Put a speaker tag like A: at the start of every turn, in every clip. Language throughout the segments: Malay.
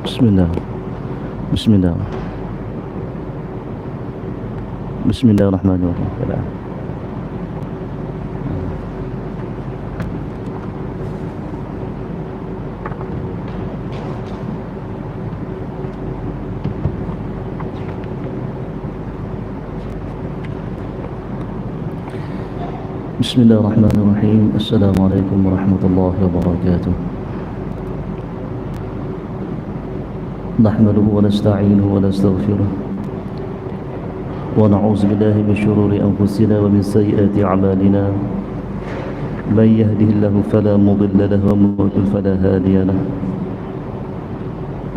A: Bismillah. Bismillah. Bismillahirrahmanirrahim. Bismillahirrahmanirrahim. Assalamualaikum warahmatullahi wabarakatuh. Nahmaduhu wa nasta'inuhu wa nastaghfiruh wa na'udzu billahi min shururi anfusina wa min sayyiati a'malina. Man yahdihillahu fala mudilla lahu wa man yudlil fala hadiya lahu.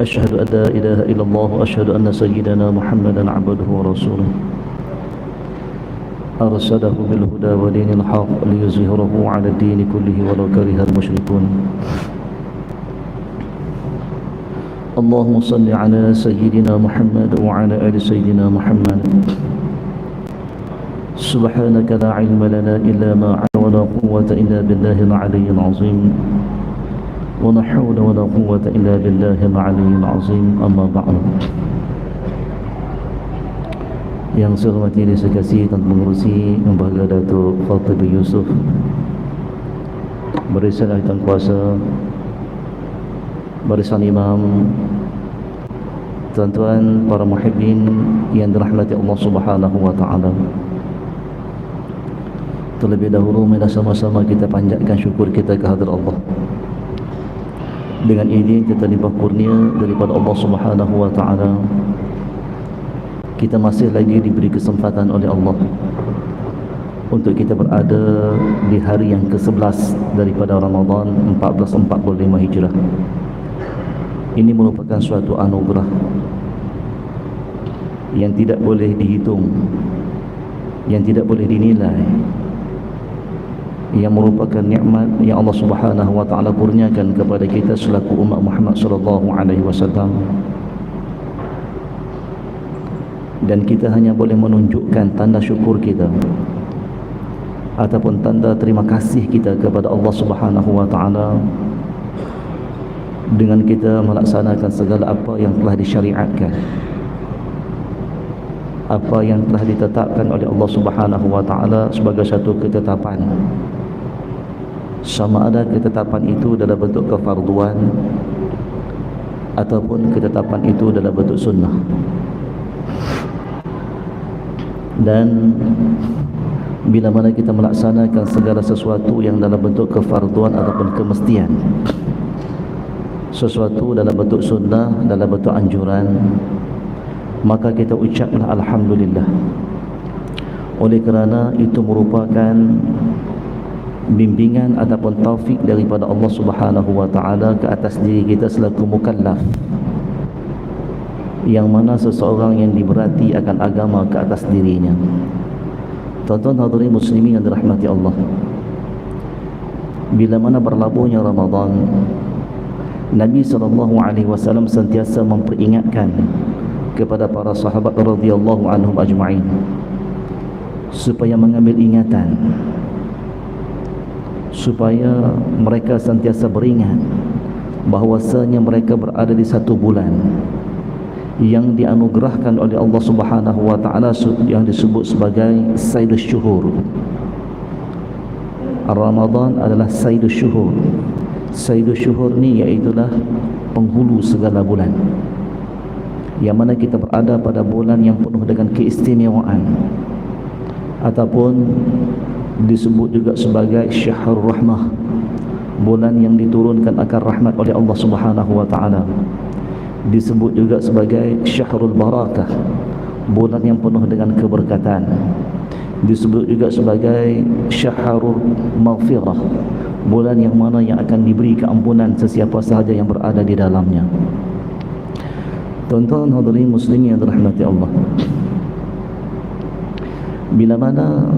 A: Asyhadu an la ilaha illallah wa asyhadu anna sayyidana Muhammadan 'abduhu wa rasuluh. أرسله بالهدى ودين الحق ليظهره على الدين كله ولو كره المشركون. اللهم صل على سيدنا محمد وعلى آل سيدنا محمد. سبحانك لا علم لنا إلا ما علمتنا ولا قوة إلا بالله العلي العظيم ولا حول ولا قوة إلا بالله العلي العظيم. أما بعد. Yang saya hormati dan saya kasih Tuan Pengerusi Yang Berbahagia Datuk Fathil bin Yusuf, Barisan Ahli Tuan Kuasa, Barisan Imam, tuan-tuan para muhibbin yang dirahmati Allah Subhanahu wa taala. Terlebih dahulu mari sama-sama kita panjatkan syukur kita kehadrat Allah. Dengan ini kita limpah kurnia daripada Allah Subhanahu wa taala. Kita masih lagi diberi kesempatan oleh Allah untuk kita berada di hari yang ke-11 daripada Ramadan 1445 Hijrah. Ini merupakan suatu anugerah yang tidak boleh dihitung, yang tidak boleh dinilai, yang merupakan nikmat yang Allah Subhanahu wa taala kurniakan kepada kita selaku umat Muhammad sallallahu alaihi wasallam. Dan kita hanya boleh menunjukkan tanda syukur kita ataupun tanda terima kasih kita kepada Allah Subhanahu wa taala dengan kita melaksanakan segala apa yang telah disyariatkan, apa yang telah ditetapkan oleh Allah Subhanahu wa taala sebagai satu ketetapan, sama ada ketetapan itu dalam bentuk kefarduan ataupun ketetapan itu dalam bentuk sunnah. Dan bila mana kita melaksanakan segala sesuatu yang dalam bentuk kefarduan ataupun kemestian, sesuatu dalam bentuk sunnah, dalam bentuk anjuran, maka kita ucaplah Alhamdulillah. Oleh kerana itu merupakan bimbingan ataupun taufik daripada Allah Subhanahu wa taala ke atas diri kita selaku mukallaf, yang mana seseorang yang diberati akan agama ke atas dirinya. Tuan-tuan hadirin muslimin yang dirahmati Allah, bila mana berlabuhnya Ramadan, Nabi SAW sentiasa memperingatkan kepada para sahabat radhiyallahu anhum ajma'in supaya mengambil ingatan, supaya mereka sentiasa beringat bahawasanya mereka berada di satu bulan yang dianugerahkan oleh Allah Subhanahu wa taala yang disebut sebagai Sayyidus Syuhur. Ramadan adalah Sayyidus Syuhur. Sayyidus Syuhur ni iaitulah penghulu segala bulan, yang mana kita berada pada bulan yang penuh dengan keistimewaan, ataupun disebut juga sebagai Syahrul Rahmah, bulan yang diturunkan akan rahmat oleh Allah Subhanahu wa taala. Disebut juga sebagai Syahrul Barakah, bulan yang penuh dengan keberkatan. Disebut juga sebagai Syahrul Maghfirah, bulan yang mana yang akan diberi keampunan sesiapa sahaja yang berada di dalamnya. Tuan-tuan hadirin muslimin yang dirahmati Allah, bila mana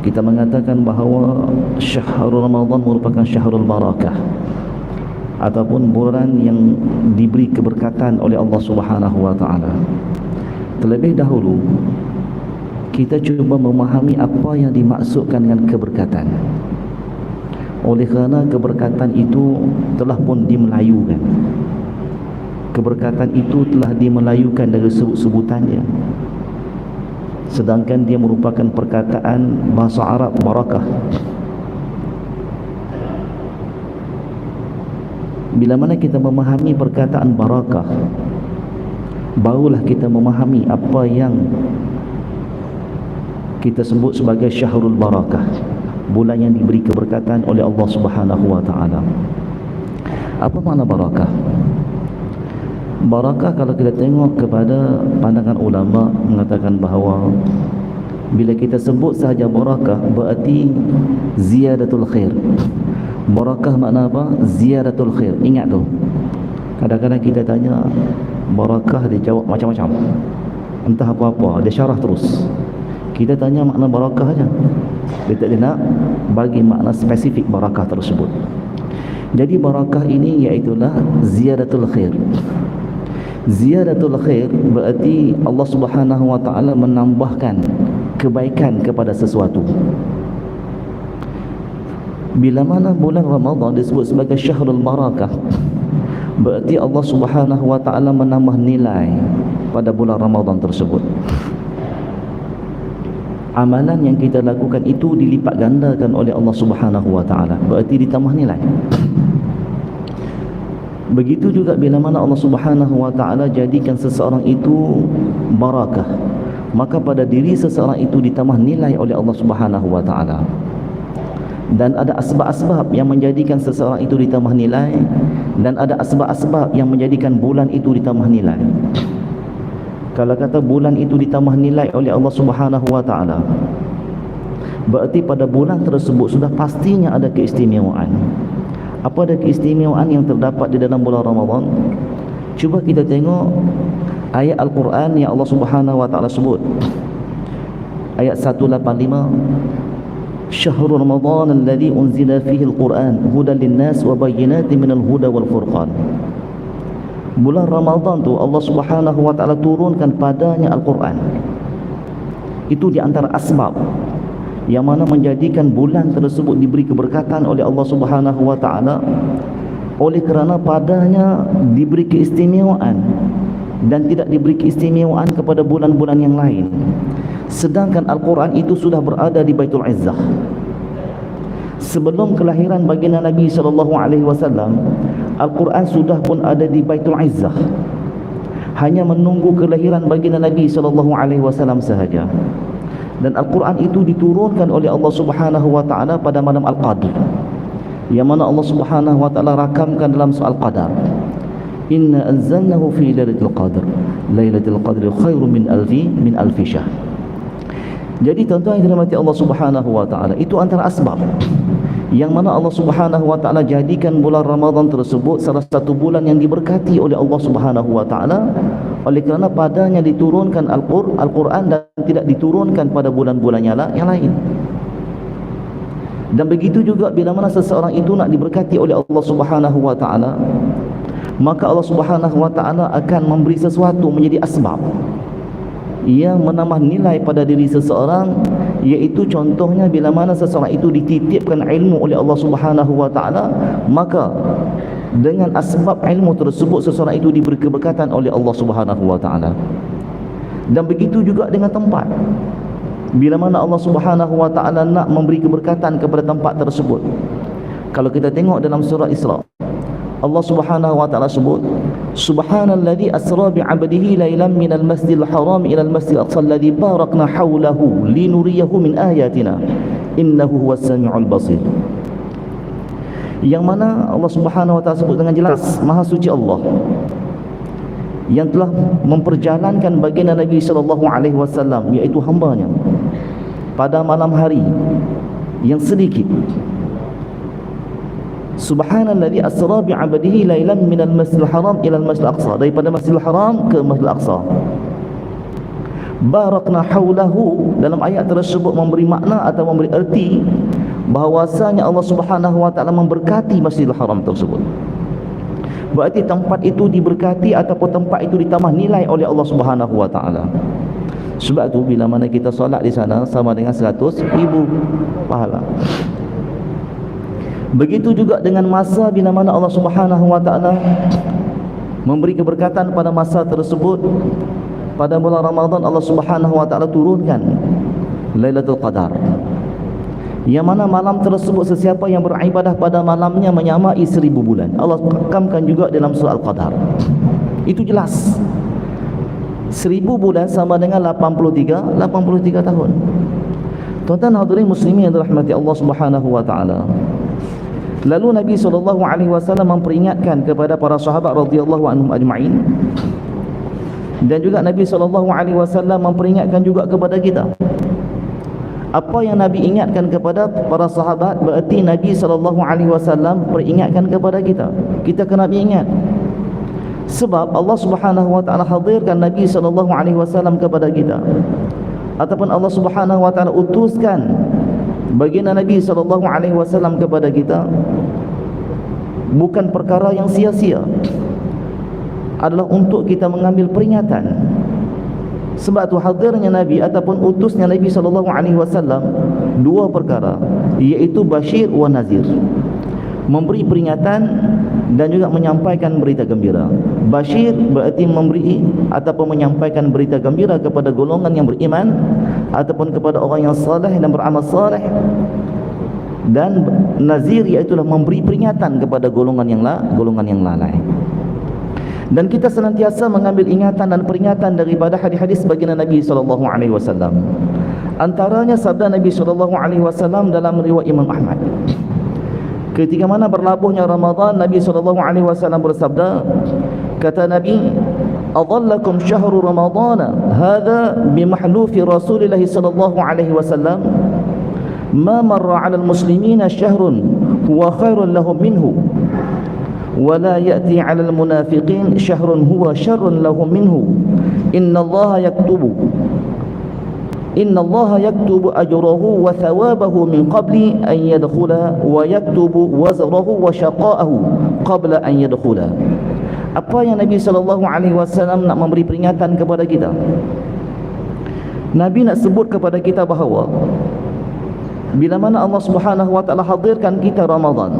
A: kita mengatakan bahawa Syahrul Ramadan merupakan Syahrul Barakah ataupun bulan yang diberi keberkatan oleh Allah Subhanahu wa taala, terlebih dahulu kita cuba memahami apa yang dimaksudkan dengan keberkatan. Oleh kerana keberkatan itu telah pun dimelayukan, keberkatan itu telah dimelayukan dari sebut-sebutannya, sedangkan dia merupakan perkataan bahasa Arab barakah. Bila mana kita memahami perkataan barakah, barulah kita memahami apa yang kita sebut sebagai syahrul barakah, bulan yang diberi keberkatan oleh Allah Subhanahu wa taala. Apa makna barakah? Barakah kalau kita tengok kepada pandangan ulama mengatakan bahawa bila kita sebut sahaja barakah berarti ziyadatul khair. Barakah makna apa? Ziyadatul khair. Ingat tu. Kadang-kadang kita tanya barakah, dia jawab macam-macam. Entah apa-apa, dia syarah terus. Kita tanya makna barakah aja. Dia tak nak bagi makna spesifik barakah tersebut. Jadi barakah ini iaitulah ziyadatul khair. Ziyadatul khair berarti Allah Subhanahu wa taala menambahkan kebaikan kepada sesuatu. Bila mana bulan Ramadan disebut sebagai syahrul barakah, berarti Allah Subhanahu wa taala menambah nilai pada bulan Ramadan tersebut. Amalan yang kita lakukan itu dilipat gandakan oleh Allah Subhanahu wa taala, berarti ditambah nilai. Begitu juga bila mana Allah Subhanahu wa taala jadikan seseorang itu barakah, maka pada diri seseorang itu ditambah nilai oleh Allah Subhanahu wa taala. Dan ada asbab-asbab yang menjadikan seseorang itu ditambah nilai, dan ada asbab-asbab yang menjadikan bulan itu ditambah nilai. Kalau kata bulan itu ditambah nilai oleh Allah Subhanahu wa taala, berarti pada bulan tersebut sudah pastinya ada keistimewaan. Apa ada keistimewaan yang terdapat di dalam bulan Ramadan? Cuba kita tengok ayat Al-Quran yang Allah Subhanahu wa taala sebut. Ayat 185, Syahrul Ramadan alladhi unzila fihi al-Quran hudan lin-nas wa bayyinatin minal huda wal furqan. Bulan Ramadan tu Allah Subhanahu wa taala turunkan padanya Al-Quran. Itu di antara asbab yang mana menjadikan bulan tersebut diberi keberkatan oleh Allah Subhanahu wa taala, oleh kerana padanya diberi keistimewaan dan tidak diberi keistimewaan kepada bulan-bulan yang lain. Sedangkan Al-Quran itu sudah berada di Baitul Izzah. Sebelum kelahiran baginda Nabi SAW, Al-Quran sudah pun ada di Baitul Izzah, hanya menunggu kelahiran baginda Nabi SAW sahaja. Dan Al-Quran itu diturunkan oleh Allah Subhanahu wa taala pada malam Al-Qadr, yang mana Allah Subhanahu wa taala rakamkan dalam surah Al-Qadar, Inna anzalnahu fi lailatul qadr, lailatul qadri khairun min alfi syahr. Jadi tuan-tuan yang dirahmati Allah Subhanahu wa taala, itu antara asbab yang mana Allah Subhanahu wa taala jadikan bulan Ramadan tersebut salah satu bulan yang diberkati oleh Allah Subhanahu wa taala, oleh kerana padanya diturunkan Al-Quran dan tidak diturunkan pada bulan-bulan yang lain. Dan begitu juga bila mana seseorang itu nak diberkati oleh Allah Subhanahu wa taala, maka Allah Subhanahu wa taala akan memberi sesuatu menjadi asbab yang menambah nilai pada diri seseorang, iaitu contohnya bila mana seseorang itu dititipkan ilmu oleh Allah Subhanahu wa taala, maka dengan asbab ilmu tersebut seseorang itu diberi keberkatan oleh Allah Subhanahu wa taala. Dan begitu juga dengan tempat. Bila mana Allah Subhanahu wa taala nak memberi keberkatan kepada tempat tersebut. Kalau kita tengok dalam surah Isra, Allah Subhanahu wa taala sebut, Subhanalladzi asra bi'abdihi lailan minal masjidil haram ila al-masjidil aqsa alladzi barakna hawlahu linuriyahu min ayatina innahu huwas samiul basir. Yang mana Allah Subhanahu wa taala sebut dengan jelas, Maha suci Allah yang telah memperjalankan baginda Nabi sallallahu alaihi wasallam, iaitu hamba-Nya, pada malam hari yang sedikit. Subhanalladzi asra bi'abdihi lailan minal masjidil haram ila al-masjidil aqsa, daripada Masjidil Haram ke Masjidil Aqsa. Barakna haulahu, dalam ayat tersebut memberi makna atau memberi erti bahawasanya Allah Subhanahu wa taala memberkati Masjidil Haram tersebut. Berarti tempat itu diberkati ataupun tempat itu ditambah nilai oleh Allah Subhanahu wa taala. Sebab tu bila mana kita solat di sana sama dengan 100,000 pahala. Begitu juga dengan masa bila mana Allah Subhanahu wa taala memberi keberkatan pada masa tersebut. Pada bulan Ramadan Allah Subhanahu wa taala turunkan Lailatul Qadar, yang mana malam tersebut sesiapa yang beribadah pada malamnya menyamai 1000 bulan. Allah rakamkan juga dalam surah Al-Qadar. Itu jelas. 1000 bulan sama dengan 83 tahun. Tuan-tuan hadirin muslimin yang dirahmati Allah Subhanahu wa taala. Lalu Nabi SAW memperingatkan kepada para sahabat radhiyallahu anhum ajma'in, dan juga Nabi SAW memperingatkan juga kepada kita. Apa yang Nabi ingatkan kepada para sahabat, berarti Nabi SAW peringatkan kepada kita. Kita kena ingat. Sebab Allah Subhanahu wa taala hadirkan Nabi SAW kepada kita, ataupun Allah Subhanahu wa taala utuskan baginda Nabi SAW kepada kita, bukan perkara yang sia-sia, adalah untuk kita mengambil peringatan. Sebab tu hadirnya Nabi ataupun utusnya Nabi SAW dua perkara, iaitu Bashir wa Nazir, memberi peringatan dan juga menyampaikan berita gembira. Bashir berarti memberi ataupun menyampaikan berita gembira kepada golongan yang beriman ataupun kepada orang yang saleh dan beramal saleh, dan Nazir iaitulah memberi peringatan kepada golongan yang lalai. Dan kita senantiasa mengambil ingatan dan peringatan daripada hadis-hadis baginda Nabi SAW. Antaranya sabda Nabi SAW dalam riwayat Imam Ahmad. Ketika mana berlabuhnya Ramadan, Nabi SAW bersabda, kata Nabi, "Adhallakum syahru Ramadana hadha bimahlufi Rasulillah SAW, ma marra 'ala al-muslimina syahrun huwa khairun lahum minhu, ولا يأتي على المنافقين شهر هو شر لهم منه إن الله يكتب أجره وثوابه من قبل أن يدخل ويكتب وزره وشقاءه قبل أن يدخل." Apa yang Nabi SAW nak memberi peringatan kepada kita? Nabi nak sebut kepada kita bahawa bila mana Allah Subhanahu wa taala hadirkan kita Ramadan,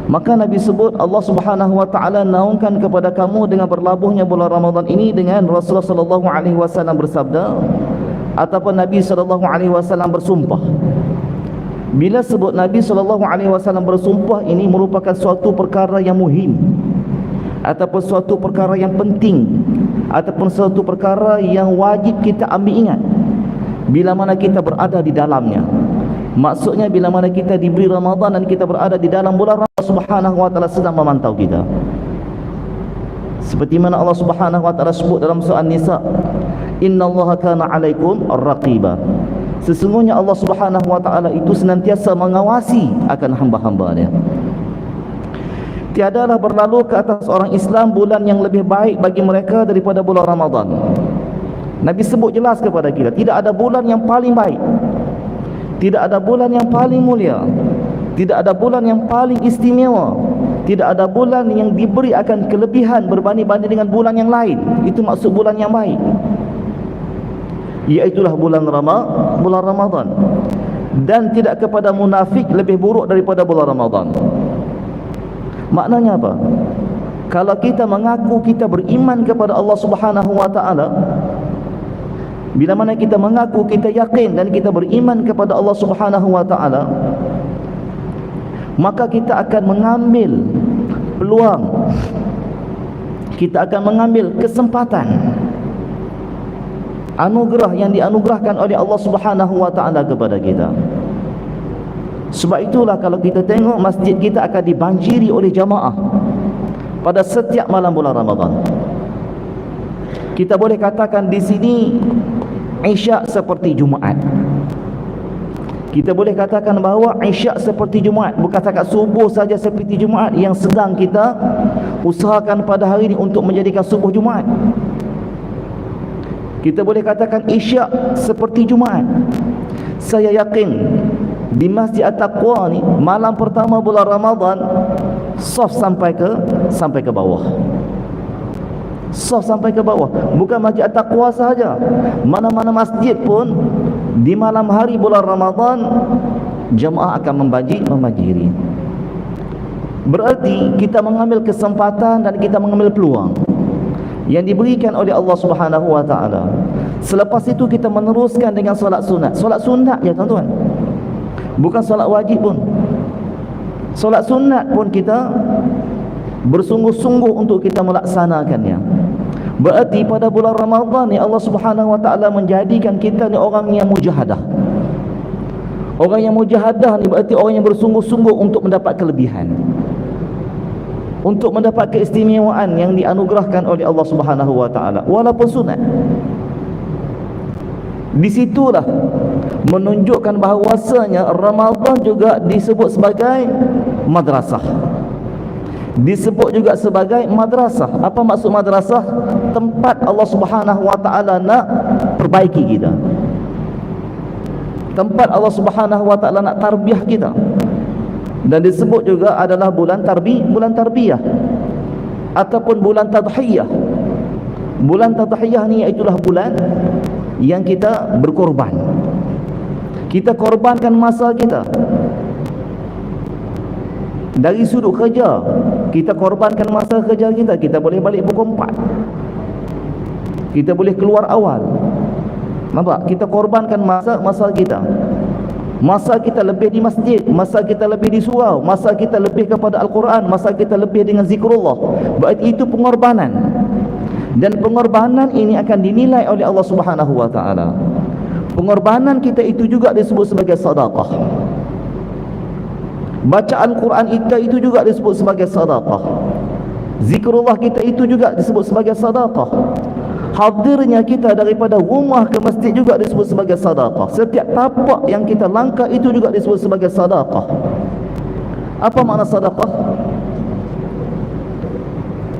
A: maka Nabi sebut Allah Subhanahu wa taala naungkan kepada kamu dengan berlabuhnya bulan Ramadan ini dengan Rasulullah sallallahu alaihi wasallam bersabda, ataupun Nabi sallallahu alaihi wasallam bersumpah. Bila sebut Nabi sallallahu alaihi wasallam bersumpah, ini merupakan suatu perkara yang muhim, ataupun suatu perkara yang penting, ataupun suatu perkara yang wajib kita ambil ingat bila mana kita berada di dalamnya. Maksudnya bila mana kita diberi Ramadan dan kita berada di dalam bulan Ramadan, Allah Subhanahu wa taala sedang memantau kita. Seperti mana Allah Subhanahu wa taala sebut dalam surah An-Nisa, "Innallaha kana 'alaikum raqiba." Sesungguhnya Allah Subhanahu wa taala itu senantiasa mengawasi akan hamba-hambanya. Tiadalah berlalu ke atas orang Islam bulan yang lebih baik bagi mereka daripada bulan Ramadan. Nabi sebut jelas kepada kita, tidak ada bulan yang paling baik, tidak ada bulan yang paling mulia, tidak ada bulan yang paling istimewa, tidak ada bulan yang diberi akan kelebihan berbanding-banding dengan bulan yang lain. Itu maksud bulan yang baik, iaitulah bulan Ramadan. Dan tidak kepada munafik lebih buruk daripada bulan Ramadan. Maknanya apa? Kalau kita mengaku kita beriman kepada Allah Subhanahu wa taala, bila mana kita mengaku kita yakin dan kita beriman kepada Allah Subhanahu wa taala, maka kita akan mengambil peluang, kita akan mengambil kesempatan anugerah yang dianugerahkan oleh Allah Subhanahu wa taala kepada kita. Sebab itulah kalau kita tengok masjid kita akan dibanjiri oleh jamaah pada setiap malam bulan Ramadan. Kita boleh katakan di sini Isyak seperti Jumaat. Kita boleh katakan bahawa Isyak seperti Jumaat, bukan setakat subuh saja seperti Jumaat yang sedang kita usahakan pada hari ini untuk menjadikan subuh Jumaat. Kita boleh katakan Isyak seperti Jumaat. Saya yakin di Masjid At-Taqwa ni malam pertama bulan Ramadan saf sampai ke bawah. Saf sampai ke bawah. Bukan Masjid At-Taqwa sahaja, mana-mana masjid pun di malam hari bulan Ramadan jemaah akan membanjiri. Berarti kita mengambil kesempatan dan kita mengambil peluang yang diberikan oleh Allah Subhanahu wa taala. Selepas itu kita meneruskan dengan solat sunat. Solat sunat ya tuan-tuan. Bukan solat wajib pun. Solat sunat pun kita bersungguh-sungguh untuk kita melaksanakannya. Berarti pada bulan Ramadan ni Allah Subhanahu wa taala menjadikan kita ni orang yang mujahadah. Orang yang mujahadah ni berarti orang yang bersungguh-sungguh untuk mendapat kelebihan, untuk mendapat keistimewaan yang dianugerahkan oleh Allah Subhanahu wa taala walaupun sunat. Di situlah menunjukkan bahawasanya Ramadan juga disebut sebagai madrasah. Disebut juga sebagai madrasah. Apa maksud madrasah? Tempat Allah Subhanahu wa taala nak perbaiki kita. Tempat Allah Subhanahu wa taala nak tarbiyah kita. Dan disebut juga adalah bulan tarbiyah ataupun bulan tadhiyah. Bulan tadhiyah ni iaitulah bulan yang kita berkorban. Kita korbankan masa kita. Dari sudut kerja, kita korbankan masa kerja kita. Kita boleh balik pukul 4. Kita boleh keluar awal. Nampak? Kita korbankan masa kita. Masa kita lebih di masjid, masa kita lebih di surau, masa kita lebih kepada Al-Quran, masa kita lebih dengan zikrullah. Berarti itu pengorbanan. Dan pengorbanan ini akan dinilai oleh Allah Subhanahu wa taala. Pengorbanan kita itu juga disebut sebagai sedekah. Bacaan Quran kita itu juga disebut sebagai sedekah. Zikrullah kita itu juga disebut sebagai sedekah. Hadirnya kita daripada rumah ke masjid juga disebut sebagai sedekah. Setiap tapak yang kita langkah itu juga disebut sebagai sedekah. Apa makna sedekah?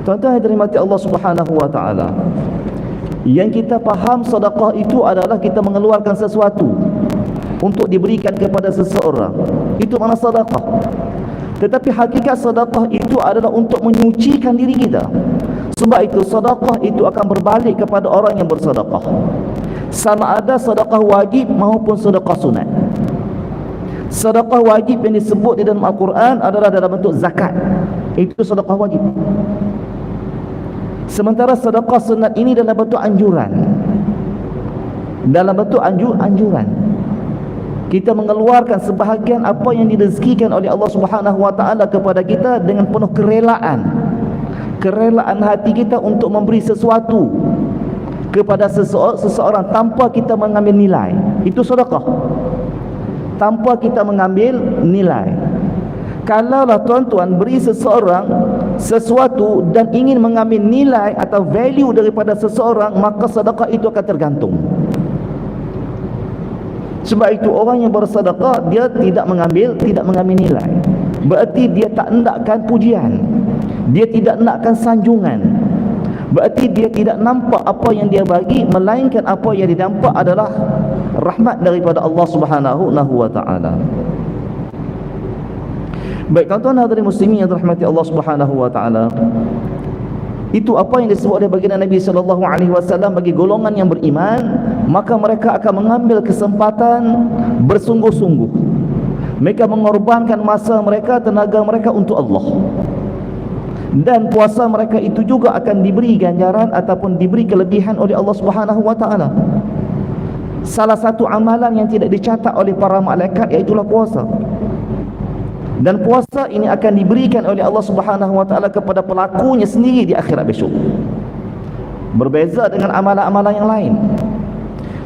A: Tuan-tuan yang dirahmati Allah Subhanahu wa taala, yang kita faham sedekah itu adalah kita mengeluarkan sesuatu untuk diberikan kepada seseorang. Itu makna sedekah. Tetapi hakikat sedekah itu adalah untuk menyucikan diri kita. Sebab itu sedekah itu akan berbalik kepada orang yang bersedekah, sama ada sedekah wajib maupun sedekah sunat. Sedekah wajib yang disebut di dalam Al-Quran adalah dalam bentuk zakat. Itu sedekah wajib. Sementara sedekah sunat ini dalam bentuk anjuran. Dalam bentuk anjuran. Kita mengeluarkan sebahagian apa yang direzekikan oleh Allah Subhanahu wa taala kepada kita dengan penuh kerelaan. Kerelaan hati kita untuk memberi sesuatu kepada seseorang tanpa kita mengambil nilai. Itu sedekah. Tanpa kita mengambil nilai. Kalaulah tuan-tuan beri seseorang sesuatu dan ingin mengambil nilai atau value daripada seseorang, maka sedekah itu akan tergantung. Sebab itu orang yang bersedekah dia tidak mengambil nilai. Berarti dia tak hendakkan pujian, dia tidak nakkan sanjungan. Berarti dia tidak nampak apa yang dia bagi, melainkan apa yang dia nampak adalah rahmat daripada Allah Subhanahu wa taala. Baik, tuan-tuan hadirin muslimin yang dirahmati Allah Subhanahu wa taala, itu apa yang disebut oleh baginda Nabi sallallahu alaihi wasallam bagi golongan yang beriman, maka mereka akan mengambil kesempatan bersungguh-sungguh. Mereka mengorbankan masa mereka, tenaga mereka untuk Allah. Dan puasa mereka itu juga akan diberi ganjaran ataupun diberi kelebihan oleh Allah Subhanahu wa taala. Salah satu amalan yang tidak dicatat oleh para malaikat iaitulah puasa. Dan puasa ini akan diberikan oleh Allah Subhanahu wa taala kepada pelakunya sendiri di akhirat besok. Berbeza dengan amalan-amalan yang lain.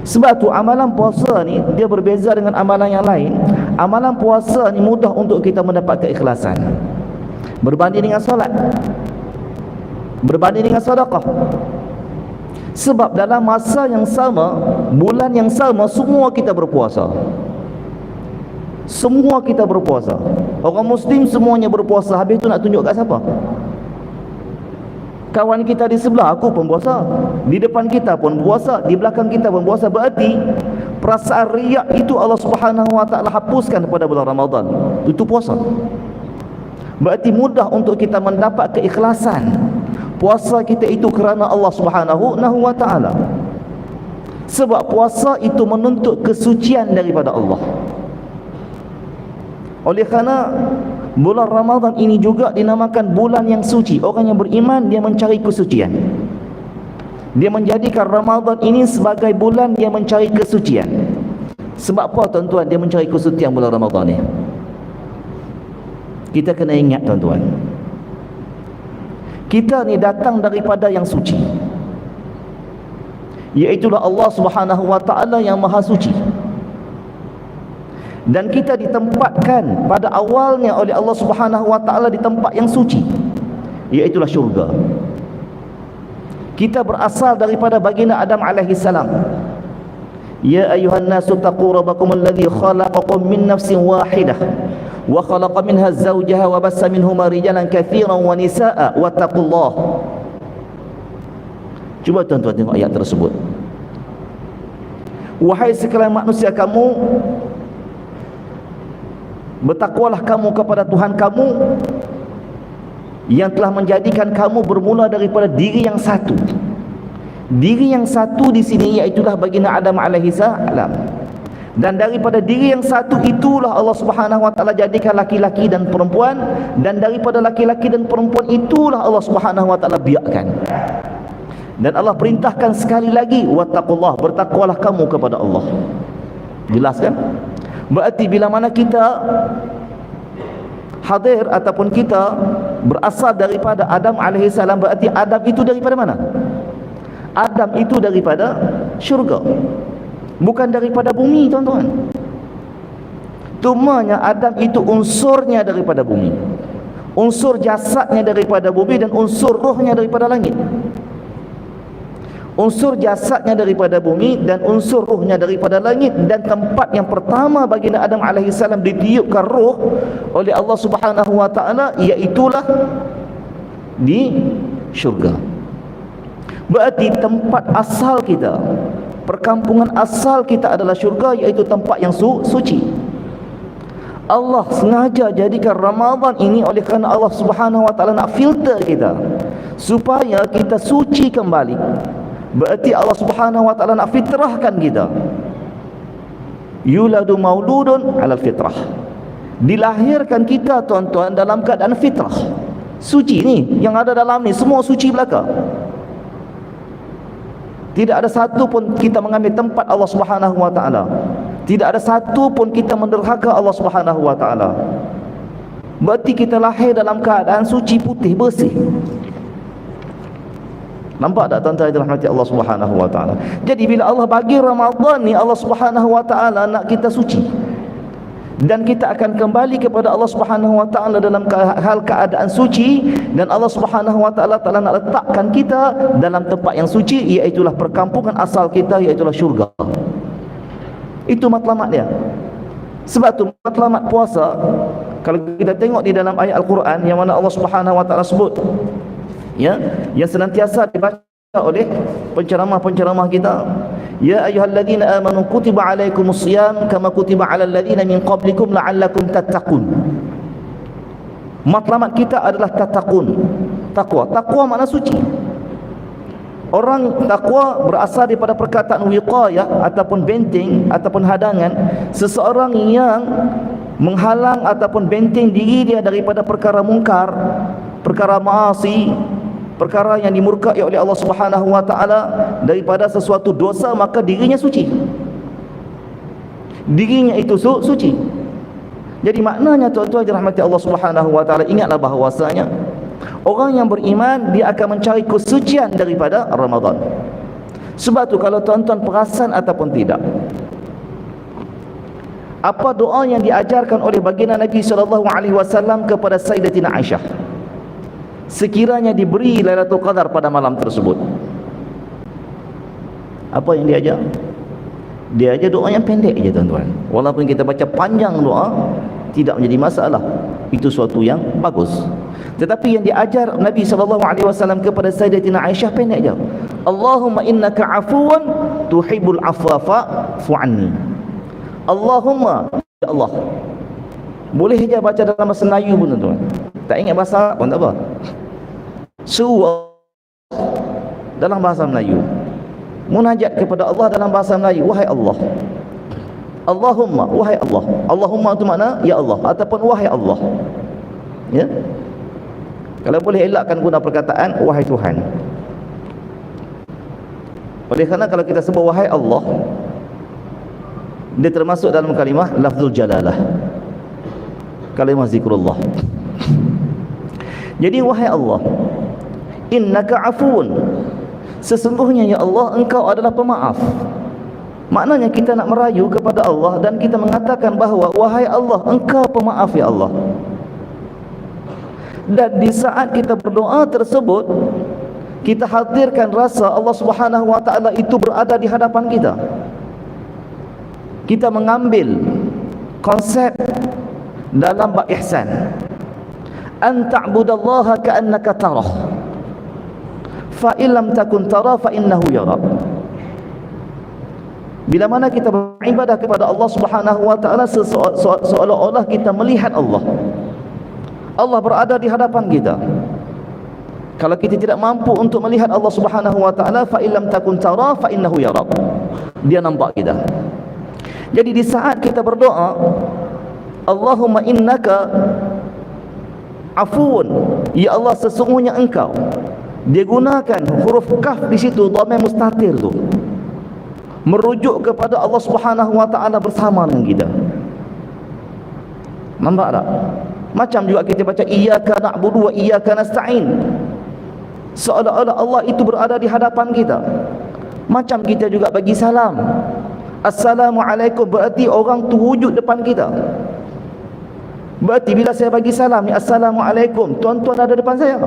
A: Sebab tu amalan puasa ni dia berbeza dengan amalan yang lain. Amalan puasa ni mudah untuk kita mendapat keikhlasan. Berbanding dengan solat, berbanding dengan sedekah. Sebab dalam masa yang sama, bulan yang sama, semua kita berpuasa. Semua kita berpuasa. Orang Muslim semuanya berpuasa. Habis tu nak tunjuk kat siapa? Kawan kita di sebelah aku pun puasa, di depan kita pun puasa, di belakang kita pun puasa. Berarti perasaan riak itu Allah Subhanahu wa taala hapuskan pada bulan Ramadan. Itu puasa. Berarti mudah untuk kita mendapat keikhlasan. Puasa kita itu kerana Allah Subhanahu wa taala. Sebab puasa itu menuntut kesucian daripada Allah. Oleh kerana Bulan Ramadan ini juga dinamakan bulan yang suci. Orang yang beriman dia mencari kesucian. Dia menjadikan Ramadan ini sebagai bulan dia mencari kesucian. Sebab apa tuan-tuan dia mencari kesucian bulan Ramadan ni? Kita kena ingat tuan-tuan, kita ni datang daripada yang suci, iaitulah Allah Subhanahu wa ta'ala yang maha suci. Dan kita ditempatkan pada awalnya oleh Allah Subhanahu wa ta'ala di tempat yang suci, iaitulah syurga. Kita berasal daripada baginda Adam alaihi salam. Ya ayuhan nasu taqu rabbakum alladhi khalaqakum min nafsin wahidah wa khalaqa minha zawjaha wa bassa minhuma rijalan katsiran wa nisaa wattaqullah. Cuba tuan-tuan tengok ayat tersebut. Wahai sekalian manusia, kamu bertakwalah kamu kepada Tuhan kamu yang telah menjadikan kamu bermula daripada diri yang satu. Diri yang satu di sini iaitulah baginda Adam alaihi salam. Dan daripada diri yang satu itulah Allah Subhanahu wa taala jadikan laki-laki dan perempuan, dan daripada laki-laki dan perempuan itulah Allah Subhanahu wa taala biakkan. Dan Allah perintahkan sekali lagi, wattaqullah, bertakwalah kamu kepada Allah. Jelas kan? Berarti bila mana kita hadir ataupun kita berasal daripada Adam alaihi salam, berarti Adam itu daripada mana? Adam itu daripada syurga, bukan daripada bumi tuan-tuan. Cumanya Adam itu unsurnya daripada bumi, unsur jasadnya daripada bumi, dan unsur rohnya daripada langit. Unsur jasadnya daripada bumi dan unsur ruhnya daripada langit. Dan tempat yang pertama baginda Adam alaihi salam ditiupkan roh oleh Allah Subhanahu wa taala iaitulah di syurga. Berarti tempat asal kita, perkampungan asal kita adalah syurga, iaitu tempat yang suci. Allah sengaja jadikan Ramadan ini oleh kerana Allah Subhanahu wa taala nak filter kita supaya kita suci kembali. Berarti Allah Subhanahu wa taala nak fitrahkan kita. Yuladu mauludun alal fitrah. Dilahirkan kita tuan-tuan dalam keadaan fitrah. Suci ni, yang ada dalam ni semua suci belaka. Tidak ada satu pun kita mengambil tempat Allah Subhanahu wa taala. Tidak ada satu pun kita menderhaka Allah Subhanahu wa taala. Berarti kita lahir dalam keadaan suci, putih, bersih. Nampak tak tuan-tuan dirahmati Allah Subhanahu wa taala? Jadi bila Allah bagi Ramadan ni, Allah Subhanahu wa taala nak kita suci. Dan kita akan kembali kepada Allah Subhanahu wa taala dalam hal keadaan suci, dan Allah Subhanahu wa taala nak letakkan kita dalam tempat yang suci, iaitulah perkampungan asal kita, iaitulah syurga. Itu matlamat dia. Sebab tu matlamat puasa, kalau kita tengok di dalam ayat Al-Quran yang mana Allah Subhanahu wa taala sebut, ya, yang senantiasa dibaca oleh penceramah-penceramah kita, ya ayyuhalladzina amanu kutiba alaikumus shiyam kama kutiba alal ladzina min qablikum la'allakum tattaqun. Matlamat kita adalah tattaqun, takwa. Takwa makna suci. Orang takwa berasal daripada perkataan wiqayah ataupun benteng ataupun hadangan. Seseorang yang menghalang ataupun benteng diri dia daripada perkara mungkar, perkara maasi, perkara yang dimurkai oleh Allah Subhanahu wa taala, daripada sesuatu dosa, maka dirinya suci. Dirinya itu suci. Jadi maknanya tuan-tuan dirahmati Allah Subhanahu wa taala, ingatlah bahawasanya orang yang beriman dia akan mencari kesucian daripada Ramadan. Sebab tu kalau tuan-tuan perasan ataupun tidak, apa doa yang diajarkan oleh baginda Nabi sallallahu alaihi wasallam kepada Sayyidatina Aisyah sekiranya diberi Lailatul Qadar pada malam tersebut? Apa yang dia ajar? Dia ajar doa yang pendek je tuan-tuan. Walaupun kita baca panjang doa, tidak menjadi masalah. Itu suatu yang bagus. Tetapi yang diajar Nabi SAW kepada Sayyidatina Aisyah pendek je. Allahumma innaka afuwan tuhibbul afwa fa'fu anni. Allahumma, ya Allah. Boleh je baca dalam bahasa Melayu pun tuan-tuan. Tak ingat bahasa Arab pun tak apa. Seru dalam bahasa Melayu. Munajat kepada Allah dalam bahasa Melayu, wahai Allah. Allahumma, wahai Allah. Allahumma itu makna ya Allah ataupun wahai Allah. Ya. Kalau boleh elakkan guna perkataan wahai Tuhan. Oleh kerana kalau kita sebut wahai Allah, dia termasuk dalam kalimah lafzul jalalah, kalimah zikrullah. Jadi wahai Allah, innaka afuun, sesungguhnya ya Allah engkau adalah pemaaf. Maknanya kita nak merayu kepada Allah dan kita mengatakan bahawa wahai Allah engkau pemaaf ya Allah. Dan di saat kita berdoa tersebut, kita hadirkan rasa Allah Subhanahu wa taala itu berada di hadapan kita. Kita mengambil konsep dalam bab ihsan, an ta'budallaha ka'annaka tarah, fa illam takun tara fa innahu yara. Bila mana kita beribadah kepada Allah Subhanahu wa taala seolah-olah kita melihat Allah. Allah berada di hadapan kita. Kalau kita tidak mampu untuk melihat Allah Subhanahu wa taala, fa illam takun tara fa innahu yara. Dia nampak kita. Jadi di saat kita berdoa, Allahumma innaka afuun, ya Allah sesungguhnya engkau. Dia gunakan huruf kaf di situ, dhamir mustatir tu, merujuk kepada Allah Subhanahu wa taala bersama dengan kita. Nampak tak? Macam juga kita baca iyyaka na'budu wa iyyaka nasta'in, seolah-olah Allah itu berada di hadapan kita. Macam kita juga bagi salam, assalamualaikum, berarti orang tu wujud depan kita. Berarti bila saya bagi salam ni assalamualaikum, tuan-tuan ada depan saya.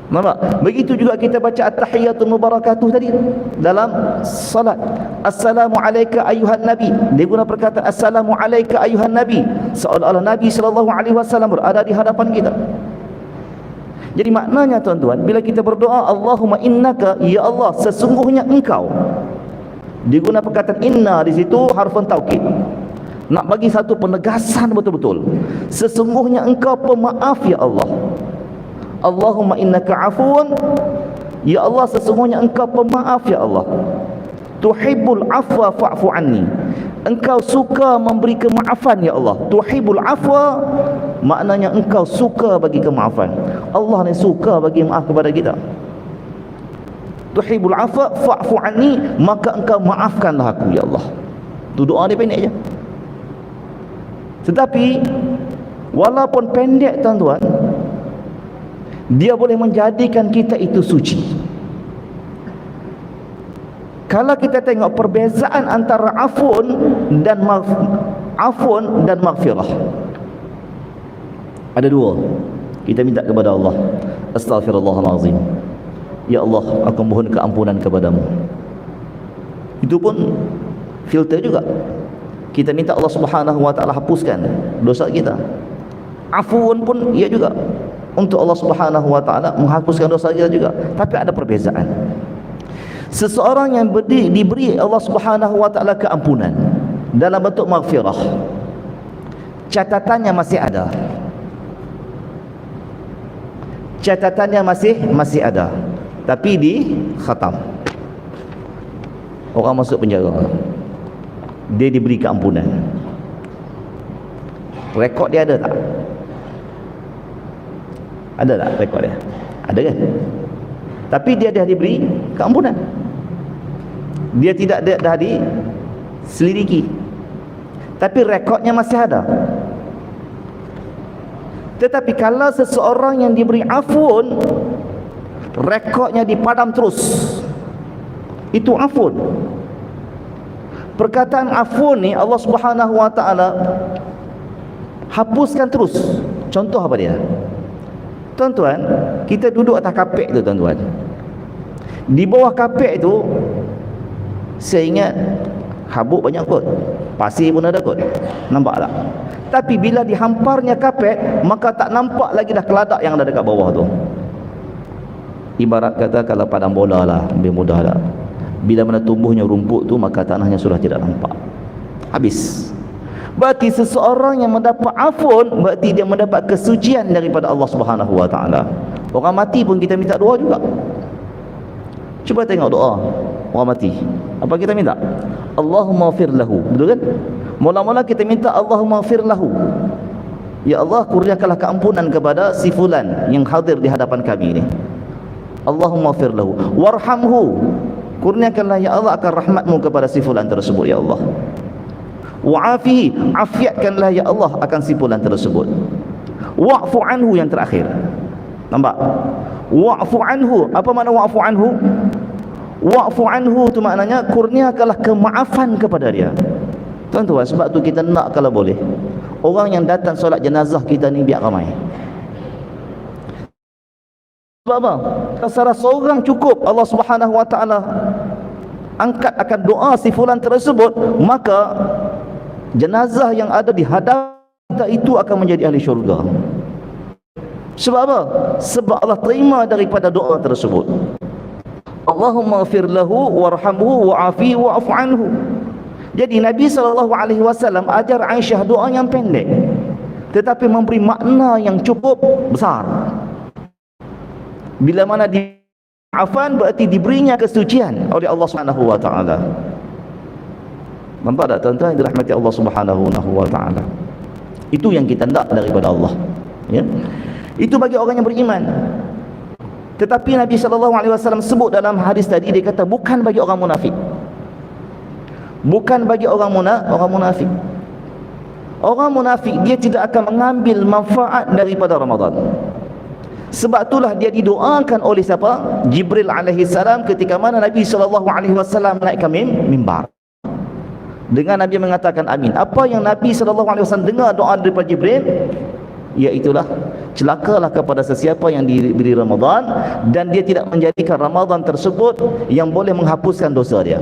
A: Nampak? Begitu juga kita baca at-tahiyatul mubarakatuh tadi dalam salat, assalamu alayka ayuhan nabi, dia guna perkataan assalamu alayka ayuhan nabi, seolah-olah Nabi sallallahu alaihi wasallam berada di hadapan kita. Jadi maknanya tuan-tuan, bila kita berdoa Allahumma innaka, ya Allah sesungguhnya engkau, dia guna perkataan inna di situ, harfun taukid, nak bagi satu penegasan betul-betul, sesungguhnya engkau pemaaf ya Allah. Allahumma innaka afuun, ya Allah sesungguhnya engkau pemaaf ya Allah. Tuhibbul afwa fa'fu anni, engkau suka memberi kemaafan ya Allah. Tuhibbul afwa maknanya engkau suka bagi kemaafan. Allah ni suka bagi maaf kepada kita. Tuhibbul afwa fa'fu anni, maka engkau maafkanlah aku ya Allah. Tu doa dia pendek je. Tetapi walaupun pendek tuan-tuan, dia boleh menjadikan kita itu suci. Kalau kita tengok perbezaan antara afun dan maghfirah, ada dua. Kita minta kepada Allah, astaghfirullahalazim, ya Allah aku mohon keampunan kepadamu. Itu pun filter juga. Kita minta Allah Subhanahu wa taala hapuskan dosa kita. Afun pun ia juga, untuk Allah Subhanahu wa taala menghapuskan dosa kita juga. Tapi ada perbezaan. Seseorang yang diberi Allah Subhanahu wa taala keampunan dalam bentuk maghfirah, catatannya masih ada. Catatannya masih ada. Tapi di khatam. Orang masuk penjara, dia diberi keampunan. Rekod dia ada tak? Ada tak rekod dia? Ada kan? Tapi dia dah diberi keampunan. Dia tidak dah diselidiki. Tapi rekodnya masih ada. Tetapi kalau seseorang yang diberi afun, rekodnya dipadam terus, itu afun. Perkataan afun ni Allah Subhanahu wa taala hapuskan terus. Contoh apa dia? Tuan-tuan, kita duduk atas kapek tu tuan-tuan. Di bawah kapek tu saya ingat habuk banyak kot, pasir pun ada kot. Nampak tak? Tapi bila dihamparnya kapek, maka tak nampak lagi dah keladak yang ada dekat bawah tu. Ibarat kata kalau padang bola lah, lebih mudah lah. Bila mana tumbuhnya rumput tu, maka tanahnya sudah tidak nampak. Habis. Berarti seseorang yang mendapat afun, berarti dia mendapat kesucian daripada Allah Subhanahu wa taala. Orang mati pun kita minta doa juga. Cuba tengok doa orang mati. Apa kita minta? Allahumma ighfir lahu. Betul kan? Mula-mula kita minta Allahumma ighfir lahu. Ya Allah, kurniakanlah keampunan kepada si fulan yang hadir di hadapan kami ini. Allahumma fir lahu warhamhu, kurniakanlah ya Allah akan rahmatmu kepada si fulan tersebut ya Allah. Wa'afihi, afiatkanlah ya Allah akan si fulan tersebut. Wa'fu anhu yang terakhir. Nampak? Wa'fu anhu, apa makna wa'fu anhu? Wa'fu anhu itu maknanya kurniakanlah kemaafan kepada dia. Tuan-tuan, sebab tu kita nak kalau boleh orang yang datang solat jenazah kita ni biar ramai. Sebab apa? Salah seorang cukup Allah Subhanahu wa taala angkat akan doa si fulan tersebut, maka jenazah yang ada di hadapan kita itu akan menjadi ahli syurga. Sebab apa? Sebab Allah terima daripada doa tersebut. Allahumma ighfir lahu warhamhu wa'afihi wa'fu anhu. Jadi Nabi SAW ajar Aisyah doa yang pendek tetapi memberi makna yang cukup besar. Bila mana diafan berarti diberinya kesucian oleh Allah Subhanahu wa taala. Nampak tak tuan-tuan yang dirahmati Allah Subhanahu wa taala? Itu yang kita nak daripada Allah, ya. Itu bagi orang yang beriman. Tetapi Nabi SAW sebut dalam hadis tadi, dia kata bukan bagi orang munafik. Bukan bagi orang munafik. Orang munafik dia tidak akan mengambil manfaat daripada Ramadan. Sebab itulah dia didoakan oleh siapa? Jibril alaihi salam ketika mana Nabi SAW naik ke mimbar. Dengan Nabi mengatakan amin. Apa yang Nabi SAW dengar doa daripada Jibril, iaitulah celakalah kepada sesiapa yang diberi Ramadan dan dia tidak menjadikan Ramadan tersebut yang boleh menghapuskan dosa dia.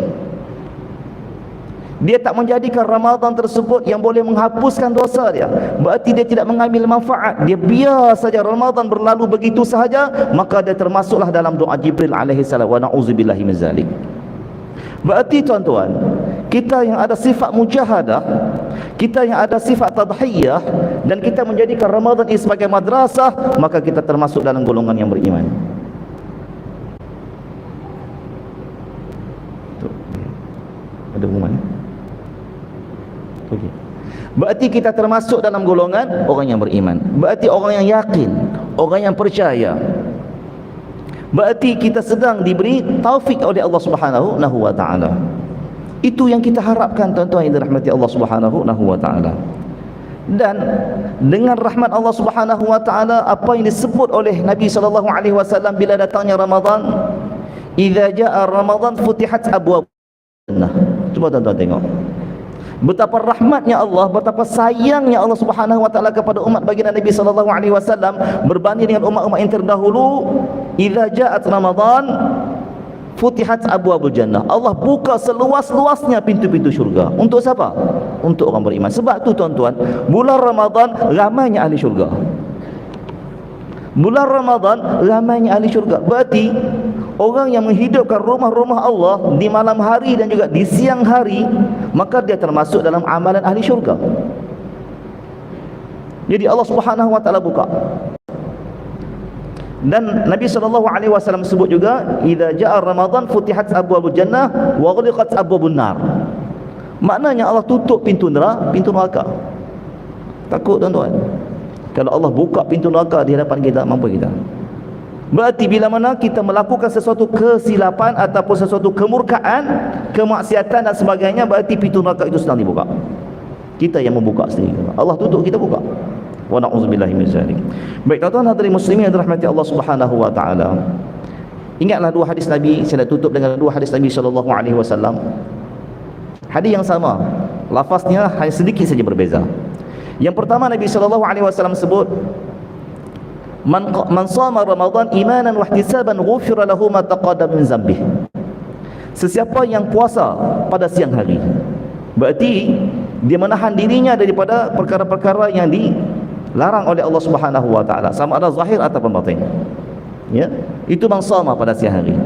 A: Dia tak menjadikan Ramadan tersebut yang boleh menghapuskan dosa dia. Berarti dia tidak mengambil manfaat. Dia biar saja Ramadan berlalu begitu sahaja, maka dia termasuklah dalam doa Jibril alaihi salam, wa na'udzubillahi min zalik. Berarti tuan-tuan, kita yang ada sifat mujahadah, kita yang ada sifat tadhiyah, dan kita menjadikan Ramadan ini sebagai madrasah, maka kita termasuk dalam golongan yang beriman. Ada pengumuman? Okay. Berarti kita termasuk dalam golongan orang yang beriman. Berarti orang yang yakin, orang yang percaya. Berarti kita sedang diberi taufik oleh Allah Subhanahu wa taala. Itu yang kita harapkan tuan-tuan yang dirahmati Allah Subhanahu wa taala. Dan dengan rahmat Allah Subhanahu wa taala, apa yang disebut oleh Nabi sallallahu alaihi wasallam bila datangnya Ramadan, idza jaa Ramadan futihat abwaab jannah. Cuba tuan-tuan tengok betapa rahmatnya Allah, betapa sayangnya Allah Subhanahu wa taala kepada umat baginda Nabi sallallahu alaihi wasallam berbanding dengan umat-umat yang terdahulu. Idza ja'at Ramadan futihat abwaabul jannah. Allah buka seluas-luasnya pintu-pintu syurga. Untuk siapa? Untuk orang beriman. Sebab tu tuan-tuan, bulan Ramadan ramainya ahli syurga. Bulan Ramadan ramainya ahli syurga. Berarti orang yang menghidupkan rumah-rumah Allah di malam hari dan juga di siang hari, maka dia termasuk dalam amalan ahli syurga. Jadi Allah Subhanahu wa taala buka. Dan Nabi SAW sebut juga, idza jaa Ramadan futihat abwaabul jannah wa ghliqat abwaabun nar. Maknanya Allah tutup pintu neraka. Takut tuan-tuan? Kalau Allah buka pintu neraka di hadapan kita, mampu kita? Berarti bila mana kita melakukan sesuatu kesilapan ataupun sesuatu kemurkaan, kemaksiatan dan sebagainya, berarti pintu neraka itu sedang dibuka. Kita yang membuka sendiri. Allah tutup, kita buka. Wa na'udzubillahi min zalik. Baik tuan-tuan hadirin muslimin yang dirahmati Allah Subhanahu wa taala. Ingatlah dua hadis Nabi, saya nak tutup dengan dua hadis Nabi sallallahu alaihi wasallam. Hadis yang sama, lafaznya hanya sedikit saja berbeza. Yang pertama Nabi sallallahu alaihi wasallam sebut, Man shama Ramadan imanan wa ihtisaban ghufira lahu ma taqaddama min dzambih. Sesiapa yang puasa pada siang hari, berarti dia menahan dirinya daripada perkara-perkara yang dilarang oleh Allah Subhanahu wa taala, sama ada zahir ataupun batin. Ya, itu man shama pada siang hari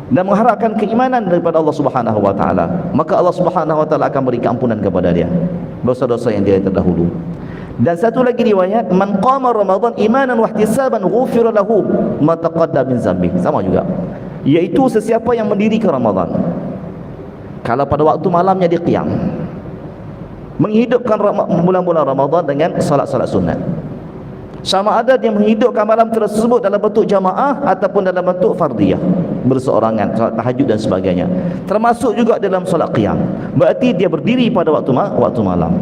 A: dan mengharapkan keimanan daripada Allah Subhanahu wa taala, maka Allah Subhanahu wa taala akan beri keampunan kepada dia dosa-dosa yang dia terdahulu. Dan satu lagi riwayat, man qama Ramadan imanan wa ihtisaban ghufira lahu ma taqaddama min dzambi. Sama juga, iaitu sesiapa yang mendirikan Ramadan, kalau pada waktu malamnya dia qiyam, menghidupkan bulan-bulan Ramadan dengan salat-salat sunat. Sama ada dia menghidupkan malam tersebut dalam bentuk jamaah ataupun dalam bentuk fardiyah, berseorangan, salat tahajud dan sebagainya. Termasuk juga dalam solat qiyam. Berarti dia berdiri pada waktu malam.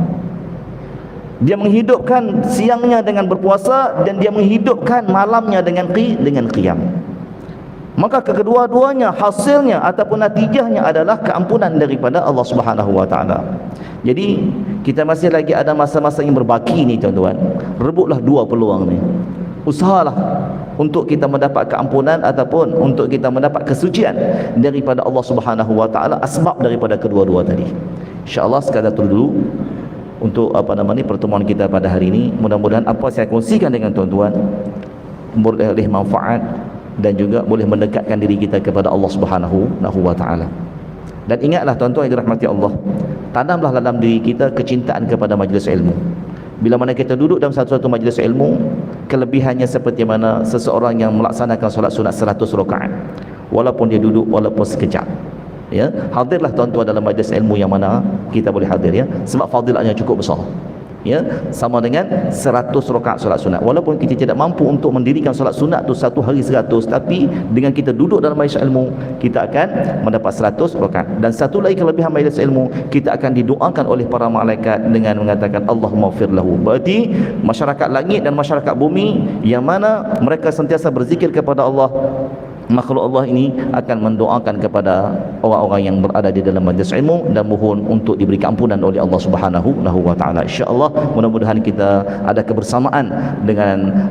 A: Dia menghidupkan siangnya dengan berpuasa dan dia menghidupkan malamnya dengan qiyam. Maka kedua-duanya hasilnya ataupun natijahnya adalah keampunan daripada Allah Subhanahu wa taala. Jadi kita masih lagi ada masa-masa yang berbaki ni tuan-tuan. Rebutlah dua peluang ni. Usahalah untuk kita mendapat keampunan ataupun untuk kita mendapat kesucian daripada Allah Subhanahu wa taala, asbab daripada kedua-dua tadi. Insya-Allah sekadar itu dulu untuk pertemuan kita pada hari ini. Mudah-mudahan apa saya kongsikan dengan tuan-tuan boleh manfaat dan juga boleh mendekatkan diri kita kepada Allah Subhanahu wa taala. Dan ingatlah tuan-tuan yang dirahmati Allah, tanamlah dalam diri kita kecintaan kepada majlis ilmu. Bila mana kita duduk dalam satu-satu majlis ilmu, kelebihannya seperti mana seseorang yang melaksanakan solat sunat 100 rakaat, walaupun dia duduk walaupun sekejap. Ya, hadirlah tuan-tuan dalam majlis ilmu yang mana kita boleh hadir, ya, sebab fadilahnya cukup besar. Ya, sama dengan 100 rakaat solat sunat. Walaupun kita tidak mampu untuk mendirikan solat sunat tu satu hari 100, tapi dengan kita duduk dalam majlis ilmu, kita akan mendapat 100 rakaat. Dan satu lagi kelebihan majlis ilmu, kita akan didoakan oleh para malaikat dengan mengatakan Allahumma ighfir lahu. Berarti masyarakat langit dan masyarakat bumi yang mana mereka sentiasa berzikir kepada Allah, makhluk Allah ini akan mendoakan kepada orang-orang yang berada di dalam majlis ilmu dan mohon untuk diberi ampunan oleh Allah Subhanahu wa taala. Insya-Allah mudah-mudahan kita ada kebersamaan dengan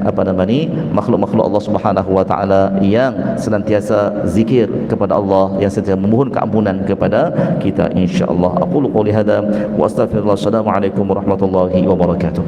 A: makhluk-makhluk Allah Subhanahu wa taala yang senantiasa zikir kepada Allah, yang senantiasa memohon keampunan kepada kita, insya-Allah. Aqulu qouli hadza wa astaghfirullah. Assalamualaikum warahmatullahi wabarakatuh.